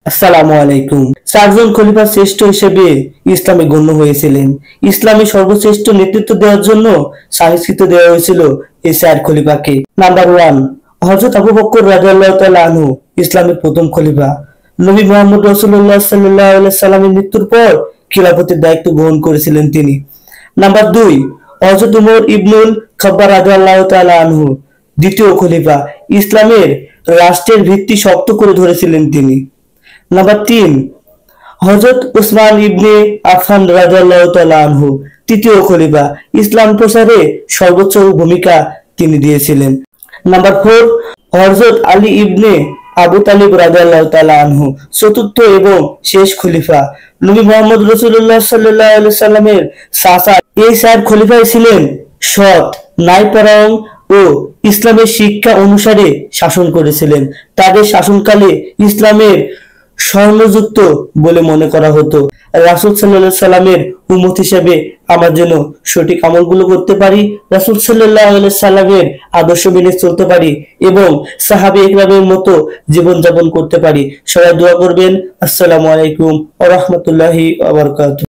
আসসালামু আলাইকুম। চারজন খলিফা শ্রেষ্ঠ হিসেবে ইসলামে গণ্য হয়েছিলেন। ইসলামে সর্বশ্রেষ্ঠ নেতৃত্ব দেওয়ার জন্য সাহিষ্কৃত দেওয়া হয়েছিল এই চার খলিফাকে। নাম্বার 1, হযরত আবু বকর রাদিয়াল্লাহু তাআলা আনহু, ইসলামের প্রথম খলিফা। নবী মুহাম্মদ রাসূলুল্লাহ সাল্লাল্লাহু আলাইহি সাল্লামের মৃত্যুর পর খিলাফতের দায়িত্ব গ্রহণ করেছিলেন তিনি। নাম্বার 2, হযরত উমর ইবনুল খাত্তাব রাদিয়াল্লাহু তাআলা আনহু, দ্বিতীয় খলিফা। ইসলামের রাষ্ট্রের ভিত্তি শক্ত করে ধরেছিলেন তিনি। নাম্বার 3, হযরত উসমান ইবনে আফফান রাদিয়াল্লাহু তাআলা আনহু, তৃতীয় খলিফা। ইসলাম প্রচারে সর্বোচ্চ ভূমিকা তিনি দিয়েছিলেন। নাম্বার 4, হযরত আলী ইবনে আবু তালিব রাদিয়াল্লাহু তাআলা আনহু, চতুর্থ এবং শেষ খলিফা। নবী মুহাম্মদ রাসূলুল্লাহ সাল্লাল্লাহু আলাইহি সাল্লামের চাচা। এই চার খলিফাই ছিলেন সৎ, ন্যায়পরায়ণ ও ইসলামের শিক্ষা অনুসারে শাসন করেছিলেন। তাদের শাসনকালে ইসলামের স্বর্ণযুক্ত বলে মনে করা হতো। রাসূল সাল্লাল্লাহু আলাইহি সাল্লামের উম্মত হিসেবে আমরা যেন সঠিক আমলগুলো করতে পারি, রাসূল সাল্লাল্লাহু আলাইহি সাল্লামের আদর্শ মেনে চলতে পারি এবং সাহাবে ইকরামের মতো জীবন যাপন করতে পারি। সবাই দোয়া করবেন। আসসালামু আলাইকুম ওয়া রাহমাতুল্লাহি ওয়া বারাকাতুহু।